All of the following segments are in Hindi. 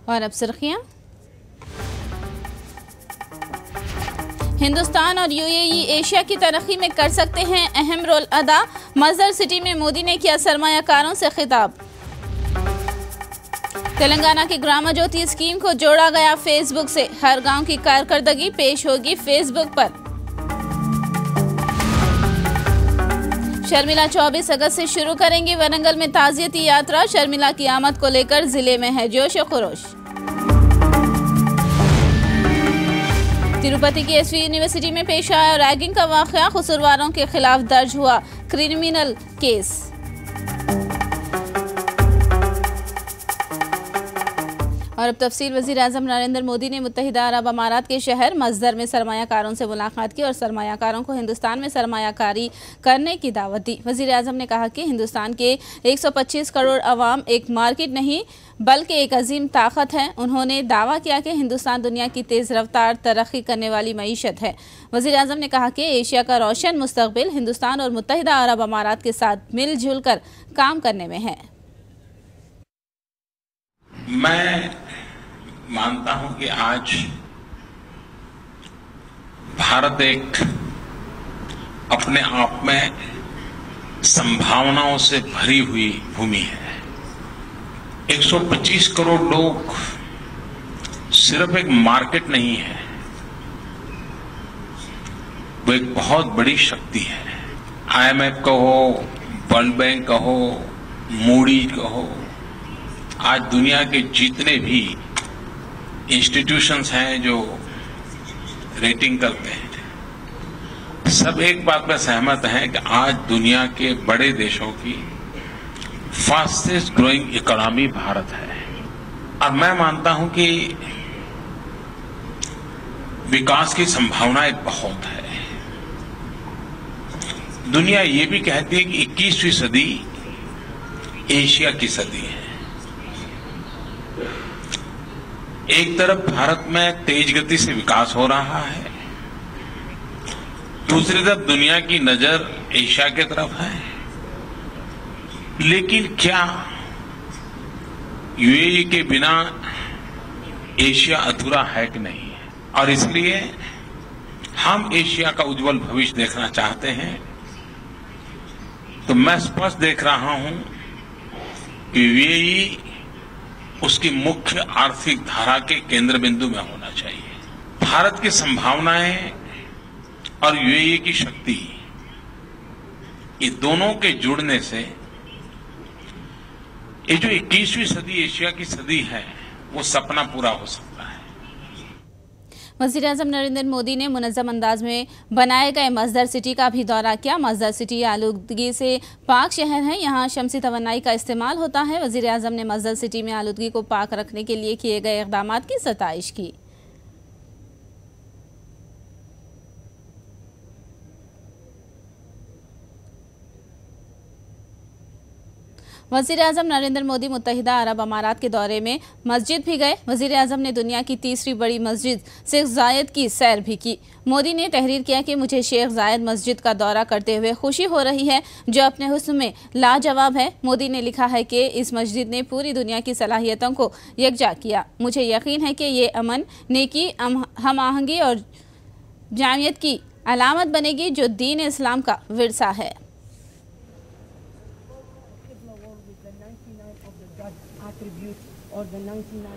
और अब सुर्खियां। हिंदुस्तान और यूएई एशिया की तरक्की में कर सकते हैं अहम रोल अदा। मस्दर सिटी में मोदी ने किया सरमायाकारों से खिताब। तेलंगाना की ग्राम ज्योति स्कीम को जोड़ा गया फेसबुक से। हर गांव की कारकर्दगी पेश होगी फेसबुक पर। शर्मिला 24 अगस्त से शुरू करेंगी वरंगल में ताजियती यात्रा। शर्मिला की आमद को लेकर जिले में है जोश और खरोश। तिरुपति की एसवी यूनिवर्सिटी में पेश आया रैगिंग का वाकया। कसूरवारों के खिलाफ दर्ज हुआ क्रिमिनल केस। और अब तफसील। वजीर आजम नरेंद्र मोदी ने मुत्तहिदा अरब अमारात के शहर मस्दर में सरमायाकारों से मुलाकात की और सरमायाकारों को हिंदुस्तान में सरमायाकारी करने की दावत दी। वजीर आजम ने कहा कि हिंदुस्तान के 125 करोड़ अवाम एक मार्केट नहीं बल्कि एक अजीम ताकत है। उन्होंने दावा किया कि हिंदुस्तान दुनिया की तेज रफ्तार तरक्की करने वाली मईशत है। वजीर आजम ने कहा कि एशिया का रोशन मुस्तकबिल हिंदुस्तान और मुत्तहिदा अरब अमारात के साथ मिलजुल कर काम करने में है। मैं मानता हूं कि आज भारत एक अपने आप में संभावनाओं से भरी हुई भूमि है। 125 करोड़ लोग सिर्फ एक मार्केट नहीं है, वो एक बहुत बड़ी शक्ति है। IMF कहो, वर्ल्ड बैंक कहो, मूडीज कहो, आज दुनिया के जितने भी इंस्टीट्यूशंस हैं जो रेटिंग करते हैं, सब एक बात पर सहमत हैं कि आज दुनिया के बड़े देशों की फास्टेस्ट ग्रोइंग इकोनॉमी भारत है। और मैं मानता हूं कि विकास की संभावनाएं बहुत है। दुनिया ये भी कहती है कि 21वीं सदी एशिया की सदी है। एक तरफ भारत में तेज गति से विकास हो रहा है, दूसरी तरफ दुनिया की नजर एशिया की तरफ है। लेकिन क्या यूएई के बिना एशिया अधूरा है कि नहीं है? और इसलिए हम एशिया का उज्जवल भविष्य देखना चाहते हैं। तो मैं स्पष्ट देख रहा हूं कि यूएई उसकी मुख्य आर्थिक धारा के केंद्र बिंदु में होना चाहिए। भारत की संभावनाएं और यूएई की शक्ति, ये दोनों के जुड़ने से ये जो 21वीं सदी एशिया की सदी है, वो सपना पूरा हो सकता है। वज़ीर आज़म नरेंद्र मोदी ने मुनज़्ज़म अंदाज में बनाए गए मस्दर सिटी का भी दौरा किया। मस्दर सिटी आलूदगी से पाक शहर है, यहाँ शमसी तवन्नाई का इस्तेमाल होता है। वज़ीर आज़म ने मस्दर सिटी में आलूदगी को पाक रखने के लिए किए गए इक़दामात की सताइश की। वज़ीर आज़म नरेंद्र मोदी मुत्तहिदा अरब अमारात के दौरे में मस्जिद भी गए। वज़ीर आज़म ने दुनिया की तीसरी बड़ी मस्जिद शेख जायद की सैर भी की। मोदी ने तहरीर किया कि मुझे शेख जायद मस्जिद का दौरा करते हुए खुशी हो रही है, जो अपने हुस्न में लाजवाब है। मोदी ने लिखा है कि इस मस्जिद ने पूरी दुनिया की सलाहियतों को यकजा किया। मुझे यकीन है कि ये अमन, नेकी, हम आहंगी और जामियत की अलामत बनेगी, जो दीन इस्लाम का विरसा है। Or the 99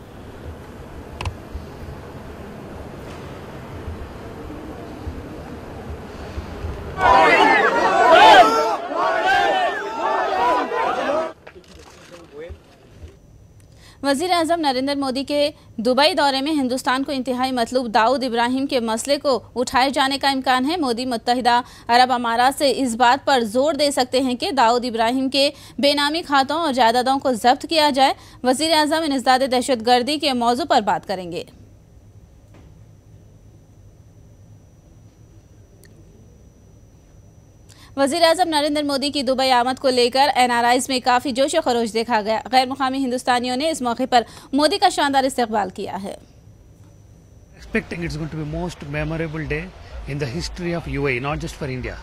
वज़ीर आज़म नरेंद्र मोदी के दुबई दौरे में हिंदुस्तान को इंतहाई मतलूब दाऊद इब्राहिम के मसले को उठाए जाने का इम्कान है। मोदी मुत्तहिदा अरब अमारात से इस बात पर जोर दे सकते हैं कि दाऊद इब्राहिम के बेनामी खातों और जायदादों को जब्त किया जाए। वज़ीर आज़म इंसदाद दहशतगर्दी के मौजू पर बात करेंगे। वज़ीर आज़म नरेंद्र मोदी की दुबई आमद को लेकर NRIs में काफ़ी जोश व खरोश देखा गया। गैर मुकामी हिंदुस्तानियों ने इस मौके पर मोदी का शानदार इस्तकबाल किया है। Expecting it's going to be most memorable day in the history of UAE, not just for India.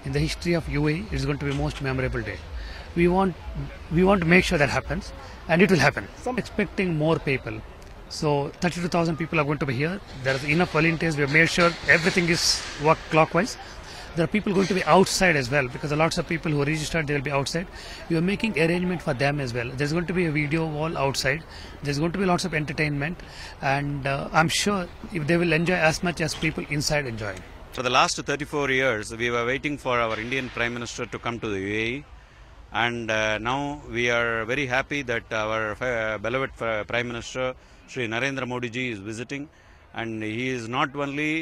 In the history of UAE, it's going to be most memorable day. We want to make sure that happens, and it will happen. Expecting more people. So 32,000 people are going to be here. There is enough volunteers. We have made sure everything is work clockwise. There are people going to be outside as well, because lots of people who are registered, they will be outside. We are making arrangement for them as well. There's going to be a video wall outside. There's going to be lots of entertainment, and I'm sure if they will enjoy as much as people inside enjoy. For the last 34 years, we were waiting for our Indian Prime Minister to come to the UAE, and now we are very happy that our beloved Prime Minister, Shri Narendra Modi ji, is visiting, and he is not only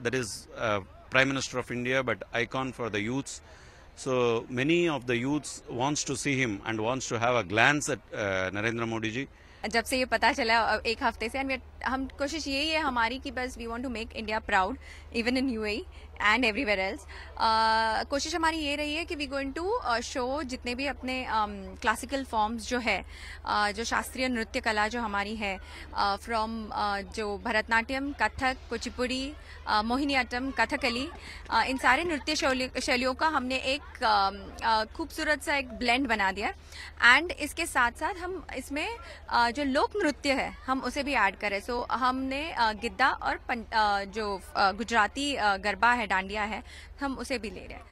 that is Prime Minister of India, but icon for the youths. So many of the youths wants to see him and wants to have a glance at Narendra Modi ji. जब से ये पता चला एक हफ्ते से, हम कोशिश यही है हमारी कि बस we want to make India proud even in UAE and everywhere else. कोशिश हमारी ये रही है कि वी गोइंग टू शो जितने भी अपने क्लासिकल फॉर्म्स जो है, जो शास्त्रीय नृत्य कला जो हमारी है, फ्रॉम जो भरतनाट्यम, कथक, कुचिपुड़ी, मोहिनीअट्टम, कथकली, इन सारे नृत्य शैलियों का हमने एक खूबसूरत सा एक ब्लेंड बना दिया. एंड इसके साथ साथ हम इसमें जो लोक नृत्य है हम उसे भी ऐड करें. सो हमने गिद्दा और जो गुजराती गरबा है, डांडिया है, हम उसे भी ले रहे हैं.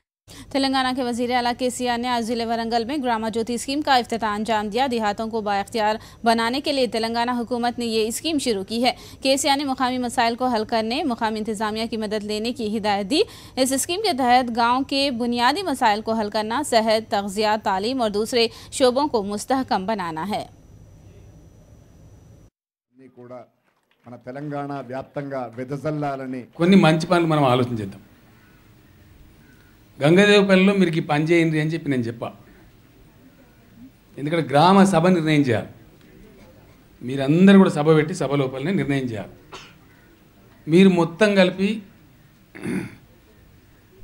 तेलंगाना के वजीर आला केसीआर ने आज जिले वरंगल में ग्रामा ज्योति स्कीम का इफ्तिताह अंजाम दिया. देहातों को बाइख्तियार बनाने के लिए तेलंगाना हुकूमत ने ये स्कीम शुरू की है. केसीआर ने मुकामी मसाइल को हल करने मुकामी इंतजामिया की मदद लेने की हिदायत दी. इस स्कीम के तहत गाँव के बुनियादी मसाइल को हल करना, सेहत, तग़ज़िया, तालीम और दूसरे शोबों को मुस्तहकम बनाना है. మన తెలంగాణ వ్యాప్తంగా వెదజల్లాలని కొన్ని మంచి పనులు మనం ఆలోచించేద్దాం. గంగదేవపల్లిలో మీరు ఈ పని చేయండి అని చెప్పి నేను చెప్పా. ఎందుకంటే గ్రామ సభ నిర్ణయం చేయాలి. మీరందరూ కూడా సభ పెట్టి సభ లోపలనే నిర్ణయం చేయాలి. మీరు మొత్తం కలిపి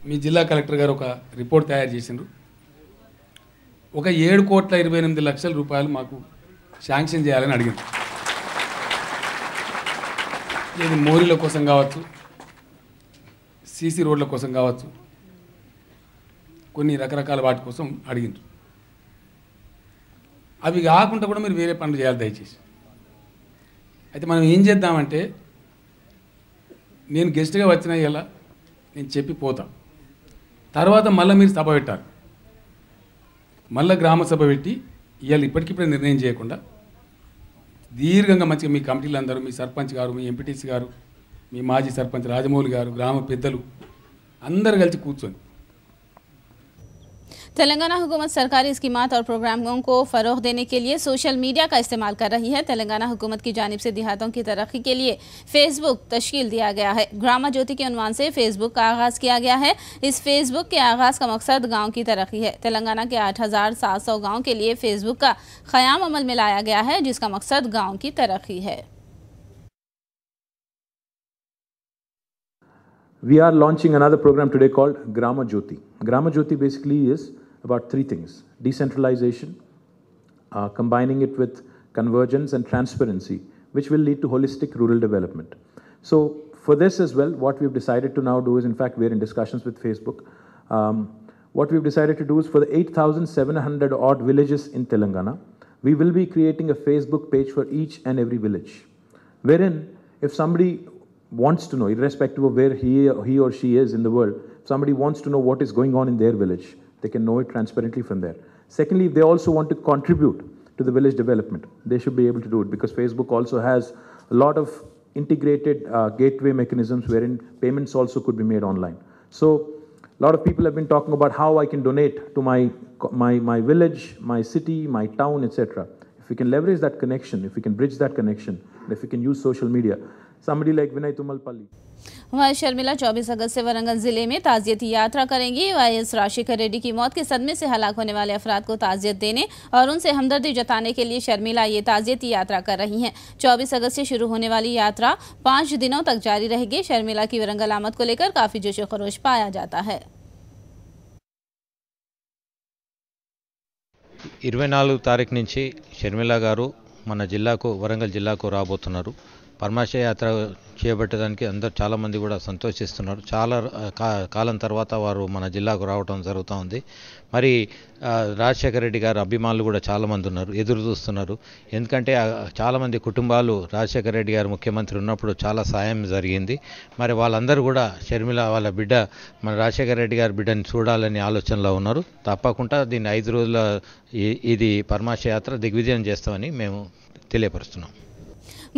మీ జిల్లా కలెక్టర్ గారు ఒక రిపోర్ట్ తయారు చేసిండ్రు. ఒక 7,28,00,000 రూపాయలు మాకు శాంక్షన్ చేయాలని అడిగింది. ఇది మోరీల కోసం కావచ్చు, సీసీ రోడ్ల కోసం కావచ్చు, కొన్ని రకరకాల వాటి కోసం అడిగిండ్రు. అవి కాకుండా కూడా మీరు వేరే పనులు చేయాలి దయచేసి. అయితే మనం ఏం చేద్దామంటే, నేను గెస్ట్గా వచ్చిన ఇలా నేను చెప్పి పోతా, తర్వాత మళ్ళీ మీరు సభ పెట్టాలి. మళ్ళీ గ్రామ సభ పెట్టి ఇవాళ ఇప్పటికిప్పుడే నిర్ణయం చేయకుండా దీర్ఘంగా మంచిగా మీ కమిటీలు అందరూ, మీ సర్పంచ్ గారు, మీ ఎంపీటీసీ గారు, మీ మాజీ సర్పంచ్ రాజమౌళి గారు, గ్రామ పెద్దలు అందరూ కలిసి కూర్చొని. तेलंगाना हुकूमत सरकारी स्कीमात और प्रोग्रामों को फ़रोग़ देने के लिए सोशल मीडिया का इस्तेमाल कर रही है. तेलंगाना हुकूमत की जानिब से देहातों की तरक्की के लिए फेसबुक तश्कील दिया गया है. ग्रामा ज्योति के उन्वान से फेसबुक का आगाज़ किया गया है. इस फेसबुक के आगाज़ का मकसद गाँव की तरक्की है. तेलंगाना के 8,700 गाँव के लिए फेसबुक का क़याम अमल में लाया गया है, जिसका मकसद गाँव की तरक्की है. We are launching another program today called Grama Jyoti. Grama Jyoti basically is about three things: decentralization, combining it with convergence and transparency, which will lead to holistic rural development. So for this as well, what we've decided to now do is, in fact, we're in discussions with Facebook. What we've decided to do is, for the 8,700 odd villages in Telangana, we will be creating a Facebook page for each and every village, wherein if somebody wants to know, irrespective of where he or she is in the world, if somebody wants to know what is going on in their village, they can know it transparently from there. Secondly, if they also want to contribute to the village development, they should be able to do it, because Facebook also has a lot of integrated gateway mechanisms wherein payments also could be made online. So a lot of people have been talking about how I can donate to my village, my city, my town, etc. If we can leverage that connection, if we can bridge that connection, if we can use social media, somebody like Vinay Tumalpalli. वहीं शर्मिला 24 अगस्त से वरंगल जिले में ताज़ियती यात्रा करेंगी. वाईएस राजशेखर रेड्डी की मौत के सदमे से हलाक होने वाले अफराद को ताज़ियत देने और उनसे हमदर्दी जताने के लिए शर्मिला ये ताज़ियती यात्रा कर रही हैं. 24 अगस्त से शुरू होने वाली यात्रा 5 दिनों तक जारी रहेगी. शर्मिला की वरंगल आमद को लेकर काफ़ी जोश खरोश पाया जाता है. 24 తారీఖు నుంచి షర్మిల గారు మన జిల్లాకు, వరంగల్ జిల్లాకు రాబోతున్నారు. పరమాశ యాత్ర చేపట్టడానికి అందరూ చాలామంది కూడా సంతోషిస్తున్నారు. చాలా కాలం తర్వాత వారు మన జిల్లాకు రావడం జరుగుతూ ఉంది. మరి రాజశేఖర రెడ్డి గారు అభిమానులు కూడా చాలామంది ఉన్నారు, ఎదురు చూస్తున్నారు. ఎందుకంటే చాలామంది కుటుంబాలు రాజశేఖర రెడ్డి గారు ముఖ్యమంత్రి ఉన్నప్పుడు చాలా సాయం జరిగింది. మరి వాళ్ళందరూ కూడా షర్మిల వాళ్ళ బిడ్డ మన రాజశేఖర రెడ్డి గారి బిడ్డని చూడాలని ఆలోచనలో ఉన్నారు. తప్పకుండా దీన్ని 5 రోజుల ఇది పరమాశ యాత్ర దిగ్విజయం చేస్తామని మేము తెలియపరుస్తున్నాం.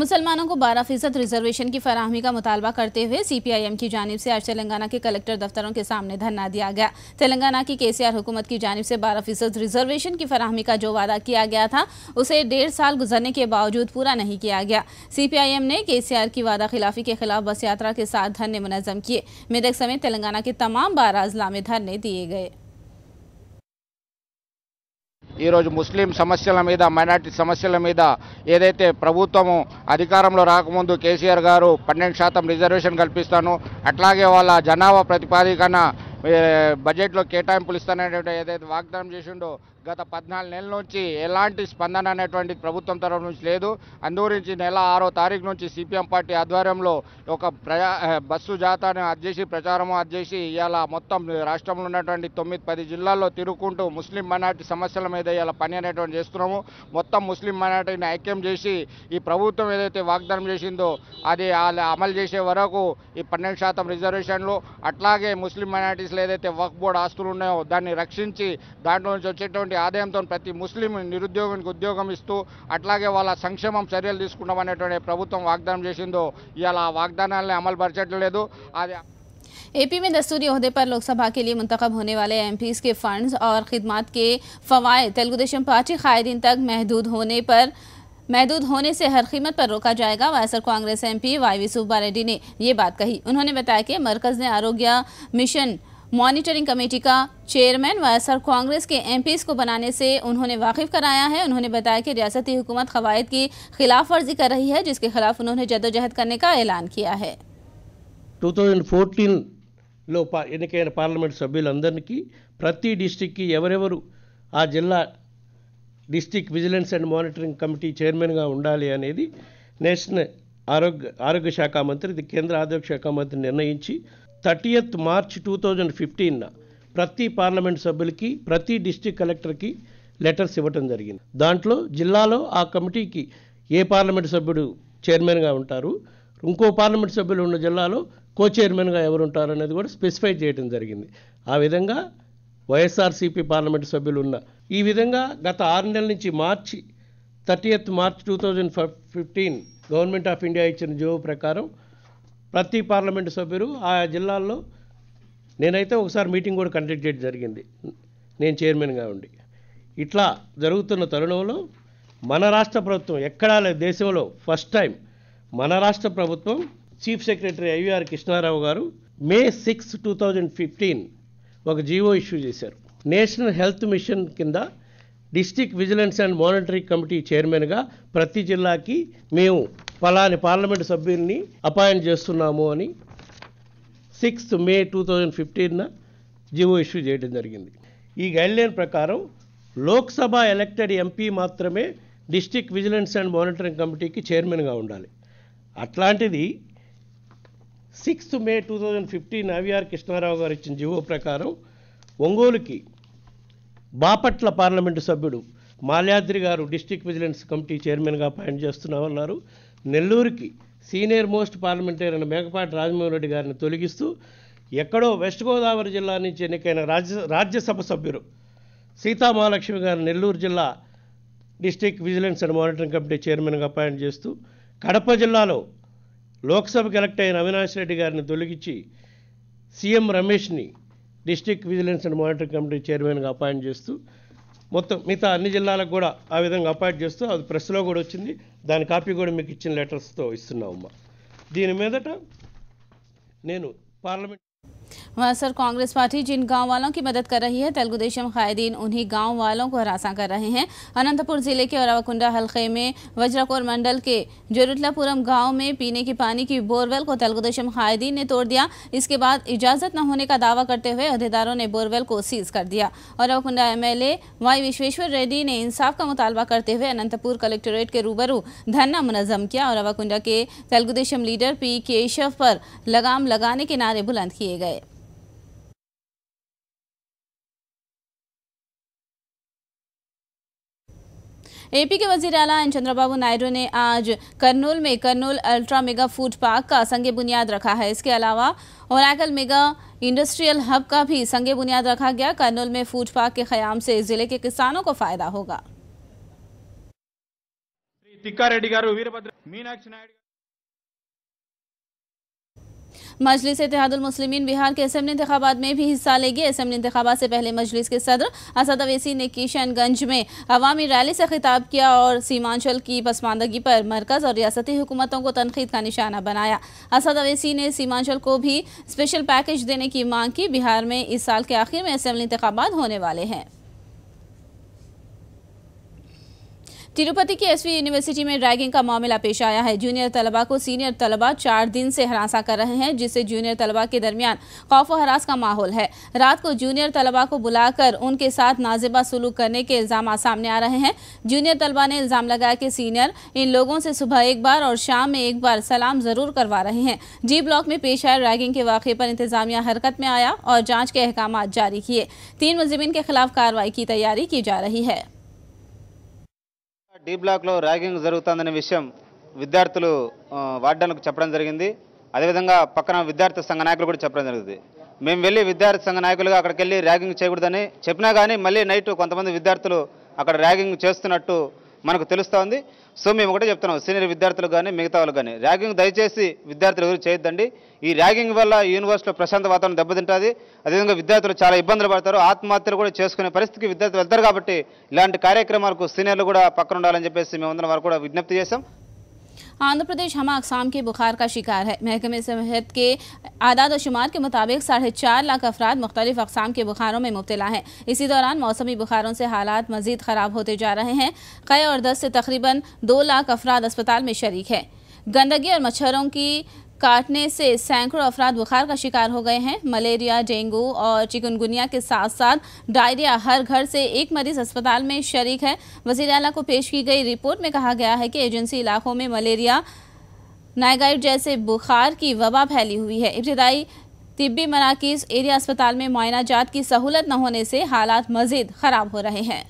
मुसलमानों को 12% रिजर्वेशन की फराहमी का मुतालबा करते हुए CPIM की जानिब से आज तेलंगाना के कलेक्टर दफ्तरों के सामने धरना दिया गया। तेलंगाना की KCR हुकूमत की जानिब से 12% रिजर्वेशन की फराहमी का जो वादा किया गया था उसे 1.5 साल गुजरने के बावजूद पूरा नहीं किया गया। CPIM ने KCR की वादा खिलाफी के खिलाफ बस यात्रा के साथ धरने मुनज़्ज़म किए। मेदक समेत तेलंगाना के तमाम 12 अजला में धरने दिए गए। ఈరోజు ముస్లిం సమస్యల మీద, మైనార్టీ సమస్యల మీద ఏదైతే ప్రభుత్వము అధికారంలో రాకముందు కేసీఆర్ గారు 12% రిజర్వేషన్ కల్పిస్తాను, అట్లాగే వాళ్ళ జనాభా ప్రతిపాదికన బడ్జెట్లో కేటాయింపులు ఇస్తాననేటువంటి ఏదైతే వాగ్దానం చేసిండో గత 14 నెలల నుంచి ఎలాంటి స్పందన అనేటువంటి ప్రభుత్వం తరఫు నుంచి లేదు. అందుగురించి నెల 6వ తారీఖు నుంచి CPM పార్టీ ఆధ్వర్యంలో ఒక బస్సు జాతాను అధ్యక్షి ప్రచారము అధ్యక్షి ఇవాళ మొత్తం రాష్ట్రంలో ఉన్నటువంటి 9-10 జిల్లాల్లో తిరుగుకుంటూ ముస్లిం మైనార్టీ సమస్యల మీద ఇవాళ పని అనేటువంటి చేస్తున్నాము. మొత్తం ముస్లిం మైనార్టీని ఐక్యం చేసి ఈ ప్రభుత్వం ఏదైతే వాగ్దానం చేసిందో అది అమలు చేసే వరకు ఈ 12% రిజర్వేషన్లు, అట్లాగే ముస్లిం మైనార్టీస్లో ఏదైతే వక్ఫ్ బోర్డు ఆస్తులు ఉన్నాయో దాన్ని రక్షించి దాంట్లో నుంచి వచ్చేటువంటి ఆదాయంతో ప్రతి ముస్లిం నిరుద్యోగానికి ఉద్యోగం ఇస్తూ అట్లాగే వాళ్ళ సంక్షేమం చర్యలు తీసుకుంటామనేటువంటి ప్రభుత్వం వాగ్దానం చేసిందో ఇవాళ ఆ వాగ్దానాలని అమలు పరచట్లేదు. అది AP में दस्तूरी ओहदे पर लोकसभा के लिए मुंतखब होने वाले MPs के फंड्स और खिदमात के फ़वाइद तेलुगु देशम पार्टी कायदीन तक महदूद होने से हर कीमत पर रोका जाएगा। YSR Congress MP YV Subba Reddy ने ये बात कही। उन्होंने बताया कि मरकज़ ने आरोग्य मिशन मॉनिटरिंग कमेटी का चेयरमैन वायएसआर कांग्रेस के MPs को बनाने से उन्होंने वाकिफ कराया है। उन्होंने बताया कि रियासती हुकूमत क़वायद की खिलाफ वर्जी कर रही है, जिसके खिलाफ उन्होंने जद्दोजहद करने का ऐलान किया है। 2014లో ఎన్నికైన పార్లమెంట్ సభ్యులందరికీ ప్రతి డిస్ట్రిక్ట్కి ఎవరెవరు ఆ జిల్లా district vigilance and monitoring committee చైర్మన్గా ఉండాలి అనేది నేషనల్ ఆరోగ్య శాఖ మంత్రి, కేంద్ర ఆరోగ్య శాఖ మంత్రి నిర్ణయించి 30th March 2015 ప్రతి పార్లమెంట్ సభ్యులకి ప్రతి డిస్ట్రిక్ట్ కలెక్టర్కి లెటర్స్ ఇవ్వటం జరిగింది. దాంట్లో జిల్లాలో ఆ కమిటీకి ఏ పార్లమెంట్ సభ్యుడు చైర్మన్గా ఉంటారు, ఇంకో పార్లమెంట్ సభ్యులు ఉన్న జిల్లాలో కో చైర్మన్గా ఎవరు ఉంటారు అనేది కూడా స్పెసిఫై చేయడం జరిగింది. ఆ విధంగా వైఎస్ఆర్సీపీ పార్లమెంట్ సభ్యులు ఉన్న ఈ విధంగా గత 6 నెలల నుంచి 30th March 2015 government of India ఇచ్చిన జీవో ప్రకారం ప్రతి పార్లమెంటు సభ్యులు ఆ జిల్లాల్లో, నేనైతే ఒకసారి మీటింగ్ కూడా కండక్ట్ చేయడం జరిగింది నేను చైర్మన్గా ఉండి. ఇట్లా జరుగుతున్న తరుణంలో మన రాష్ట్ర ప్రభుత్వం ఎక్కడా లేదు, దేశంలో ఫస్ట్ టైం మన రాష్ట్ర ప్రభుత్వం చీఫ్ సెక్రటరీ IVR కృష్ణారావు గారు May 6, 2015 ఒక జీవో ఇష్యూ చేశారు. నేషనల్ హెల్త్ మిషన్ కింద district vigilance and monitoring committee చైర్మన్గా ప్రతి జిల్లాకి మేము ఫలాని పార్లమెంటు సభ్యుల్ని అపాయింట్ చేస్తున్నాము అని 6th May 2015 జీవో ఇష్యూ చేయడం జరిగింది. ఈ గైడ్లైన్ ప్రకారం లోక్సభ ఎలక్టెడ్ MP మాత్రమే డిస్ట్రిక్ట్ విజిలెన్స్ అండ్ మానిటరింగ్ కమిటీకి చైర్మన్గా ఉండాలి. అట్లాంటిది 6th May 2015 IVR కృష్ణారావు గారు ఇచ్చిన జీవో ప్రకారం ఒంగోలుకి బాపట్ల పార్లమెంటు సభ్యుడు మాల్యాద్రి గారు డిస్ట్రిక్ట్ విజిలెన్స్ కమిటీ చైర్మన్గా అపాయింట్ చేస్తున్నామన్నారు. నెల్లూరుకి senior most parliamentarian Mekapati Rajamohan Reddy గారిని తొలగిస్తూ ఎక్కడో వెస్ట్ గోదావరి జిల్లా నుంచి ఎన్నికైన రాజ్యసభ సభ్యులు సీతామహాలక్ష్మి గారు నెల్లూరు జిల్లా district vigilance and monitoring committee చైర్మన్గా అపాయింట్ చేస్తూ, కడప జిల్లాలో లోక్సభకు ఎలక్ట్ అయిన అవినాష్ రెడ్డి గారిని తొలగించి CM రమేష్ని district vigilance and monitoring committee చైర్మన్గా అపాయింట్ చేస్తూ మొత్తం మిగతా అన్ని జిల్లాలకు కూడా ఆ విధంగా అపాయింట్ చేస్తూ, అది ప్రెస్లో కూడా వచ్చింది, దాని కాపీ కూడా మీకు ఇచ్చిన లెటర్స్తో ఇస్తున్నామమ్మా. దీని మీదట నేను పార్లమెంట్ वहां कांग्रेस पार्टी जिन गांव वालों की मदद कर रही है, तेलुगु देशम कायदीन उन्हीं गांव वालों को हरासा कर रहे हैं। अनंतपुर जिले के औरावकुंडा हलके में वज्रकोर मंडल के जोरुटलापुरम गांव में पीने की पानी की बोरवेल को तेलुगु देशम कायदीन ने तोड़ दिया। इसके बाद इजाजत न होने का दावा करते हुए अहदेदारों ने बोरवेल को सीज कर दिया। औरावकुंडा एमएलए वाई विश्वेश्वर रेड्डी ने इंसाफ का मुतालबा करते हुए अनंतपुर कलेक्टोरेट के रूबरू धरना मुनज़्ज़म किया। औरावकुंडा के तेलुगु देशम लीडर पी केशव पर लगाम लगाने के नारे बुलंद किए गए। एपी के वजीर आला एन चंद्रबाबू नायडू ने आज कर्नूल में Kurnool ultra mega food park का संगे बुनियाद रखा है। इसके अलावा ओरेकल मेगा इंडस्ट्रियल हब का भी संगे बुनियाद रखा गया। कर्नूल में फूड पार्क के क़याम से जिले के किसानों को फायदा होगा। मजलिस इत्तेहादुल मुस्लिमीन बिहार के असेंबली इंतखाबात में भी हिस्सा लेगी। असेंबली इंतखाबात से पहले मजलिस के सदर असद अवैसी ने किशनगंज में अवामी रैली से खिताब किया और सीमांचल की पसमानदगी पर मरकज और रियासती हुकूमतों को तनकीद का निशाना बनाया। असद अवैसी ने सीमांचल को भी स्पेशल पैकेज देने की मांग की। बिहार में इस साल के आखिर में असेंबली इंतखाबात होने वाले हैं। तिरुपति की एसवी यूनिवर्सिटी में रैगिंग का मामला पेश आया है। जूनियर तलबा को सीनियर तलबा 4 दिन से हरासा कर रहे हैं, जिससे जूनियर तलबा के दरमियान खौफ और हरास का माहौल है। रात को जूनियर तलबा को बुलाकर उनके साथ नाजिबा सुलूक करने के इल्जाम सामने आ रहे हैं। जूनियर तलबा ने इल्जाम लगाया कि सीनियर इन लोगों से सुबह एक बार और शाम में एक बार सलाम जरूर करवा रहे हैं। जी ब्लॉक में पेश आए रैगिंग के वाक़े पर इंतजामिया हरकत में आया और जाँच के अहकाम जारी किए। 3 मुलजिमीन के खिलाफ कार्रवाई की तैयारी की जा रही है। डी ब्लाक లో ర్యాగింగ్ జరుగుతుందనే విషయం విద్యార్థులు వార్డన్లకు చెప్పడం జరిగింది. అదే విధంగా పక్కన విద్యార్థి సంఘ నాయకులు కూడా చెప్పడం జరిగింది. మేము వెళ్ళి విద్యార్థి సంఘ నాయకులుగా అక్కడికి వెళ్ళి ర్యాగింగ్ చేయకూడదని చెప్పినా కానీ మళ్ళీ నైట్ కొంతమంది విద్యార్థులు అక్కడ ర్యాగింగ్ చేస్తున్నట్టు మనకు తెలుస్తోంది. సో మేము ఒకటే చెప్తున్నాం, సీనియర్ విద్యార్థులకు కానీ మిగతా వాళ్ళకు కానీ ర్యాగింగ్ దయచేసి విద్యార్థులు ఎవరు చేయొద్దండి. ఈ ర్యాగింగ్ వల్ల యూనివర్సిటీలో ప్రశాంత వాతావరణం దెబ్బతింటుంది. అదేవిధంగా విద్యార్థులు చాలా ఇబ్బందులు పడతారు, ఆత్మహత్యలు కూడా చేసుకునే పరిస్థితికి విద్యార్థులు వెళ్తారు. కాబట్టి ఇలాంటి కార్యక్రమాలకు సీనియర్లు కూడా పక్కన ఉండాలని చెప్పేసి మేమందరం వారు కూడా విజ్ఞప్తి చేశాం. आंध्र प्रदेश हमा अक़साम के बुखार का शिकार है। महकमे सेहत के आदाद और शुमार के मुताबिक 4.5 लाख अफराद मुख्तलिफ अक़साम के बुखारों में मुब्तला हैं। इसी दौरान मौसमी बुखारों से हालात मज़ीद ख़राब होते जा रहे हैं। क़य और दस्त से तकरीबन 2 लाख अफराद अस्पताल में शरीक है। गंदगी और मच्छरों की काटने से सैकड़ों अफराद बुखार का शिकार हो गए हैं। मलेरिया, डेंगू और चिकनगुनिया के साथ साथ डायरिया, हर घर से एक मरीज अस्पताल में शरीक है। वज़ीर आला को पेश की गई रिपोर्ट में कहा गया है कि एजेंसी इलाकों में मलेरिया, नाइगाइड जैसे बुखार की वबा फैली हुई है। इब्तिदाई तिब्बी मराकीज़ एरिया अस्पताल में मुआयना जात की सहूलत न होने से हालात मज़ीद ख़राब हो रहे हैं।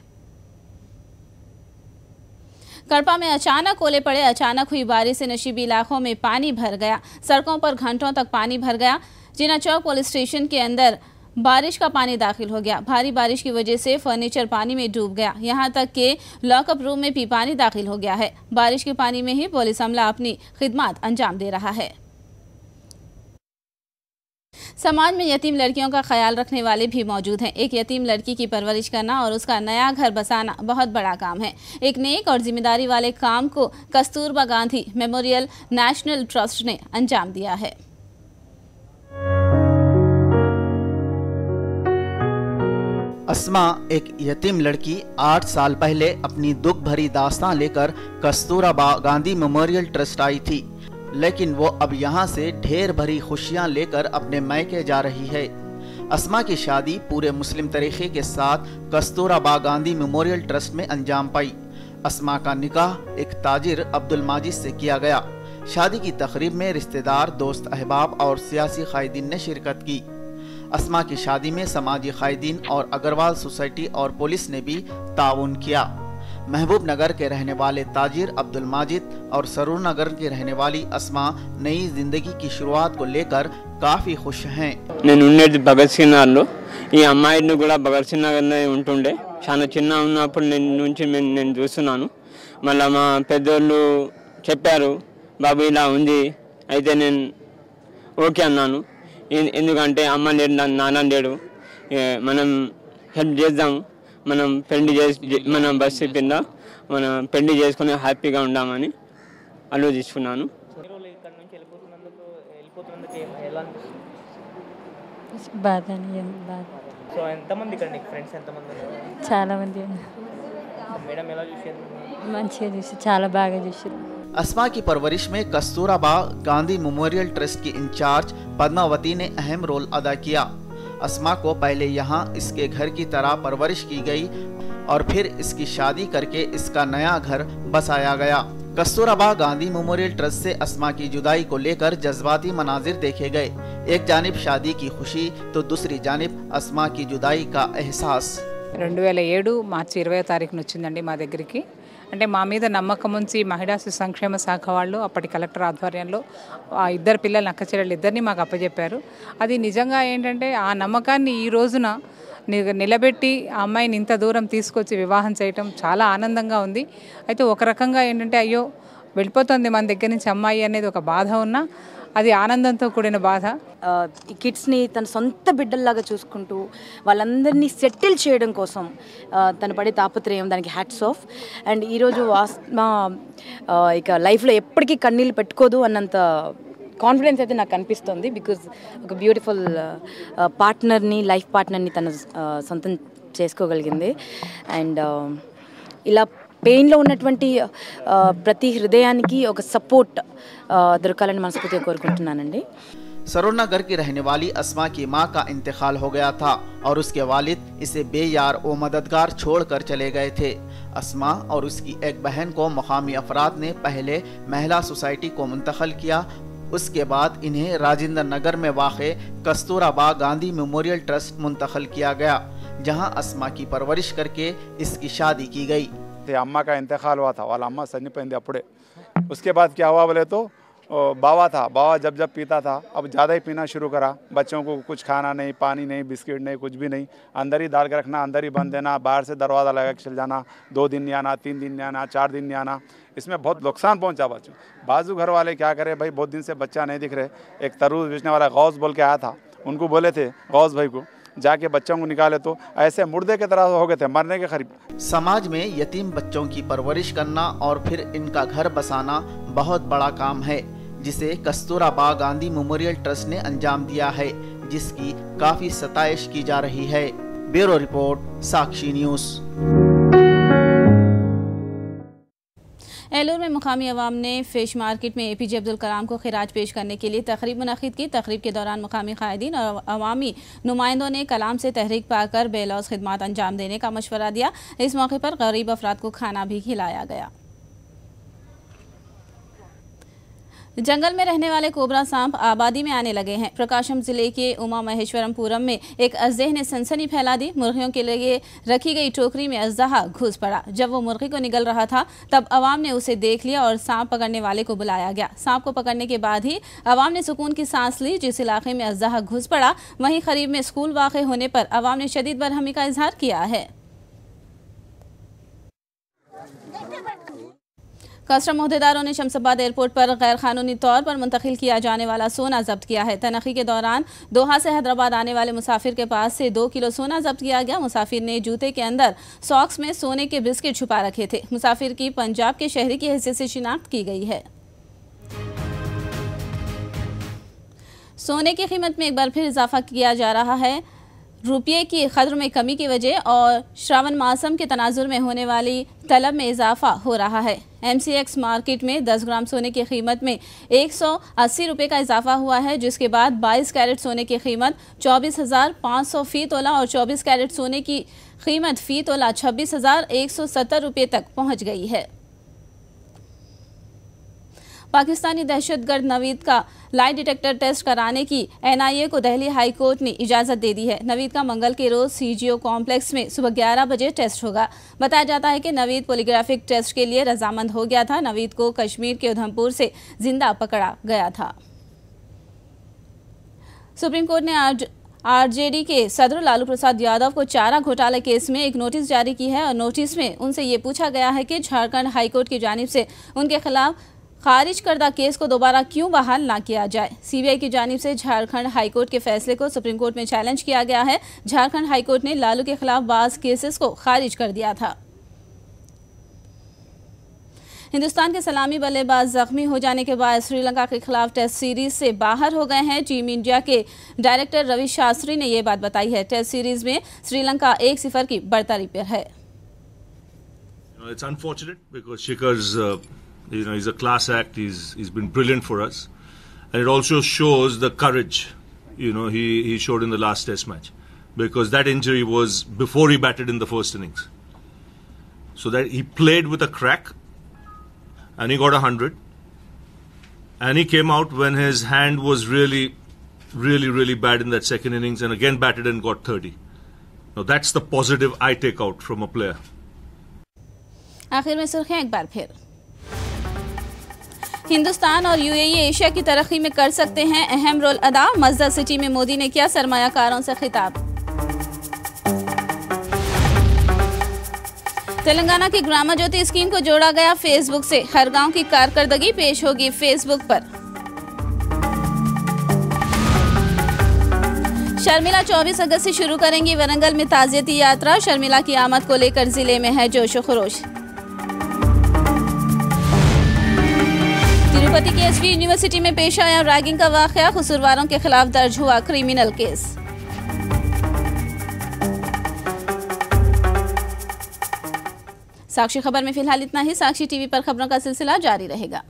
कड़पा में अचानक ओले पड़े। अचानक हुई बारिश से नशीबी इलाकों में पानी भर गया। सड़कों पर घंटों तक पानी भर गया। जिना चौक पुलिस स्टेशन के अंदर बारिश का पानी दाखिल हो गया। भारी बारिश की वजह से फर्नीचर पानी में डूब गया। यहां तक कि लॉकअप रूम में भी पानी दाखिल हो गया है। बारिश के पानी में ही पुलिस अमला अपनी खिदमत अंजाम दे रहा है। समाज में यतीम लड़कियों का ख्याल रखने वाले भी मौजूद हैं। एक यतीम लड़की की परवरिश करना और उसका नया घर बसाना बहुत बड़ा काम है। एक नेक और जिम्मेदारी वाले काम को Kasturba Gandhi memorial national trust ने अंजाम दिया है। अस्मा एक यतीम लड़की 8 साल पहले अपनी दुख भरी दास्तां लेकर कस्तूरबा गांधी मेमोरियल ट्रस्ट आई थी, लेकिन वो अब यहाँ से ढेर भरी खुशियाँ लेकर अपने मैके जा रही है। अस्मा की शादी पूरे मुस्लिम तरीक़े के साथ कस्तूरबा गांधी मेमोरियल ट्रस्ट में अंजाम पाई। अस्मा का निकाह एक ताजिर अब्दुल माजिद से किया गया। शादी की तकरीब में रिश्तेदार, दोस्त, अहबाब और सियासी कायदीन ने शिरकत की। अस्मा की शादी में समाजी कायदीन और अग्रवाल सोसाइटी और पुलिस ने भी ताउन किया। महबूब नगर के रहने वाले ताजिर अब्दुल माजिद और सरूर नगर की रहने वाली अस्मा नई जिंदगी की शुरुआत को लेकर काफ़ी खुश हैं। నేను ఉండేది భగత్ సింగ్ నగర్లో. ఈ అమ్మాయిని కూడా భగత్ సింగ్ నగర్లో ఉంటుండే. చాలా చిన్న ఉన్నప్పుడు నేను చూస్తున్నాను. మళ్ళీ మా పెద్దోళ్ళు చెప్పారు, బాబు ఇలా ఉంది. అయితే నేను ఓకే అన్నాను. ఎందుకంటే అమ్మ లేడు, నాన్న లేడు, మనం హెల్ప్ చేద్దాం, మనం పెళ్లి మనం బస్సు కింద మనం పెళ్లి చేసుకుని హ్యాపీగా ఉందామని ఆలోచిస్తున్నాను. బాధ బాధ సో ఎంతమంది ఇక్కడ నీకు ఫ్రెండ్స్ ఎంతమంది ఉన్నారు? చాలా మంది మేడం ఎలా చూసారు? మంచిగా చూసి చాలా బాగా చూసారు. अस्मा की परवरिश में कस्तूरबा गांधी मेमोरियल ट्रस्ट की इंचार्ज पद्मावती ने अहम रोल अदा किया। अस्मा को पहले यहाँ इसके घर की तरह परवरिश की गई और फिर इसकी शादी करके इसका नया घर बसाया गया। कस्तूरबा गांधी मेमोरियल ट्रस्ट से अस्मा की जुदाई को लेकर जज्बाती मनाजिर देखे गए। एक जानिब शादी की खुशी तो दूसरी जानिब अस्मा की जुदाई का एहसास। 2007 మార్చి 20వ తారీఖున వచ్చిందండి మా దగ్గరికి. అంటే మా మీద నమ్మకం ఉంచి మహిళా శిశు సంక్షేమ శాఖ వాళ్ళు అప్పటి కలెక్టర్ ఆధ్వర్యంలో ఆ ఇద్దరు పిల్లలు అక్క చెల్లెలు ఇద్దరిని మాకు అప్పచెప్పారు. అది నిజంగా ఏంటంటే ఆ నమ్మకాన్ని ఈ రోజున నిలబెట్టి ఆ అమ్మాయిని ఇంత దూరం తీసుకొచ్చి వివాహం చేయటం చాలా ఆనందంగా ఉంది. అయితే ఒక రకంగా ఏంటంటే అయ్యో వెళ్ళిపోతుంది మన దగ్గర నుంచి అమ్మాయి అనేది ఒక బాధ ఉన్నా అది ఆనందంతో కూడిన బాధ. ఈ కిడ్స్ని తన సొంత బిడ్డల్లాగా చూసుకుంటూ వాళ్ళందరినీ సెటిల్ చేయడం కోసం తను పడే తాపత్రయం దానికి హ్యాట్స్ ఆఫ్. అండ్ ఈరోజు ఆస్మా ఇక లైఫ్లో ఎప్పటికీ కన్నీళ్ళు పెట్టుకోదు అన్నంత కాన్ఫిడెన్స్ అయితే నాకు అనిపిస్తుంది. బికాజ్ ఒక బ్యూటిఫుల్ పార్ట్నర్ని లైఫ్ పార్ట్నర్ని తను సొంతం చేసుకోగలిగింది. అండ్ ఇలా పెయిన్లో ఉన్నటువంటి ప్రతి హృదయానికి ఒక సపోర్ట్ దొరకాలని మనస్ఫూర్తిగా కోరుకుంటున్నానండి. सरोनगर की रहने वाली अस्मा की मां का इंतकाल हो गया था और उसके वालिद इसे बेयार व मददगार छोड़कर चले गए थे। अस्मा और उसकी एक बहन को मकामी अफराद ने पहले महिला सोसाइटी को मुंतकिल किया। उसके बाद इन्हें राजेंद्र नगर में वाक़े कस्तूरबा गांधी मेमोरियल ट्रस्ट मुंतकिल किया गया, जहां अस्मा की परवरिश करके इसकी शादी की गई। अम्मा का इंतकाल हुआ था, वाला अम्मा चनिपोయింది అప్పుడే। उसके बाद क्या हुआ बोले तो बावा था, बावा जब जब पीता था अब ज़्यादा ही पीना शुरू करा। बच्चों को कुछ खाना नहीं, पानी नहीं, बिस्किट नहीं, कुछ भी नहीं, अंदर ही डाल के रखना, अंदर ही बंद देना, बाहर से दरवाज़ा लगा के चल जाना, 2 दिन नहीं आना, 3 दिन नहीं आना, 4 दिन नहीं आना। इसमें बहुत नुकसान पहुंचा बच्चों। बाजू घर वाले क्या करे भाई, बहुत दिन से बच्चा नहीं दिख रहे। एक तरबूज बेचने वाला गौस बोल के आया था, उनको बोले थे गौस भाई को जाके बच्चों को निकाले तो ऐसे मुर्दे के तरह हो गए थे, मरने के करीब। समाज में यतीम बच्चों की परवरिश करना और फिर इनका घर बसाना बहुत बड़ा काम है, जिसे कस्तूरबा गांधी मेमोरियल ट्रस्ट ने अंजाम दिया है, जिसकी काफी सताइश की जा रही है। ब्यूरो रिपोर्ट, साक्षी न्यूज़। एलूर में मुकामी अवाम ने फिश मार्केट में APJ अब्दुल कलाम को खिराज पेश करने के लिए तकरीब मुनक़िद की। तकरीब के दौरान मुकामी कायदीन और अवामी नुमाइंदों ने कलाम से तहरीक पाकर बेलौस खिदमात अंजाम देने का मशवरा दिया। इस मौके पर गरीब अफराद को खाना भी खिलाया गया। जंगल में रहने वाले कोबरा सांप आबादी में आने लगे हैं। प्रकाशम जिले के उमा महेश्वरमपुरम में एक अजदह ने सनसनी फैला दी। मुर्गियों के लिए रखी गई टोकरी में अजदहा घुस पड़ा। जब वो मुर्गी को निगल रहा था तब अवाम ने उसे देख लिया और सांप पकड़ने वाले को बुलाया गया। सांप को पकड़ने के बाद ही अवाम ने सुकून की सांस ली। जिस इलाके में अजदहा घुस पड़ा वहीं करीब में स्कूल वाक़ होने पर अवाम ने शदीद बरहमी का इजहार किया है। कस्टम अहदेदारों ने शमशाबाद एयरपोर्ट पर गैर कानूनी तौर पर मुंतकिल किया जाने वाला सोना जब्त किया है। तनखी के दौरान दोहा से हैदराबाद आने वाले मुसाफिर के पास से 2 किलो सोना जब्त किया गया। मुसाफिर ने जूते के अंदर सॉक्स में सोने के बिस्किट छुपा रखे थे। मुसाफिर की पंजाब के शहरी की हैसियत से शिनाख्त की गई है। सोने की कीमत में एक बार फिर इजाफा किया जा रहा है। रुपये की कद्र में कमी की वजह और श्रावण मासम के तनाजुर में होने वाली तलब में इजाफा हो रहा है। MCX मार्केट में 10 ग्राम सोने की कीमत में 180 रुपये का इजाफा हुआ है, जिसके बाद 22 कैरेट सोने की कीमत 24,500 फ़ी तोला और 24 कैरेट सोने की कीमत फ़ी तोला 26,170 रुपये तक पहुँच गई है। पाकिस्तानी दहशतगर्द नवीद का लाई डिटेक्टर टेस्ट कराने की NIA को दिल्ली हाई कोर्ट ने इजाज़त दे दी है। नवीद का मंगल के रोज़ CGO कॉम्प्लेक्स में सुबह 11 बजे टेस्ट होगा। बताया जाता है कि नवीद पॉलीग्राफिक टेस्ट के लिए रजामंद हो गया था। नवीद को कश्मीर के उधमपुर से जिंदा पकड़ा गया था। सुप्रीम कोर्ट ने RJD के सदर लालू प्रसाद यादव को चारा घोटाला केस में एक नोटिस जारी की है और नोटिस में उनसे ये पूछा गया है कि झारखंड हाईकोर्ट की जानिब से उनके खिलाफ खारिज करदा केस को दोबारा क्यों बहाल ना किया जाए। CBI की जानिब से झारखंड हाईकोर्ट के फैसले को सुप्रीम कोर्ट में चैलेंज किया गया है। झारखंड हाईकोर्ट ने लालू के खिलाफ बाज़ केसेस को खारिज कर दिया था। हिंदुस्तान के सलामी बल्लेबाज जख्मी हो जाने के बाद श्रीलंका के खिलाफ टेस्ट सीरीज से बाहर हो गए हैं। टीम इंडिया के डायरेक्टर रवि शास्त्री ने ये बात बताई है। टेस्ट सीरीज में श्रीलंका 1-0 की बढ़तारी पर है। It's unfortunate because Shikhar's, he's a class act. He's been brilliant for us, and it also shows the courage, he showed in the last Test match, because that injury was before he batted in the first innings. So that he played with a crack, and he got 100, and he came out when his hand was really bad in that second innings, and again batted and got 30. Now that's the positive I take out from a player. आखिर में सुर्खियां एक बार फिर। हिंदुस्तान और यूएई एशिया की तरक्की में कर सकते हैं अहम रोल अदा। मज़दा सिटी में मोदी ने किया सरमायाकारों से खिताब। तेलंगाना की ग्राम ज्योति स्कीम को जोड़ा गया फेसबुक से। हर गांव की कारकर्दगी पेश होगी फेसबुक पर। शर्मिला 24 अगस्त से शुरू करेंगी वरंगल में ताज़ियती यात्रा। शर्मिला की आमद को लेकर जिले में है जोश व खरोश। तिरुपति की एसवी यूनिवर्सिटी में पेश आया रैगिंग का वाकया। कसूरवारों के खिलाफ दर्ज हुआ क्रिमिनल केस। साक्षी खबर में फिलहाल इतना ही। साक्षी टीवी पर खबरों का सिलसिला जारी रहेगा।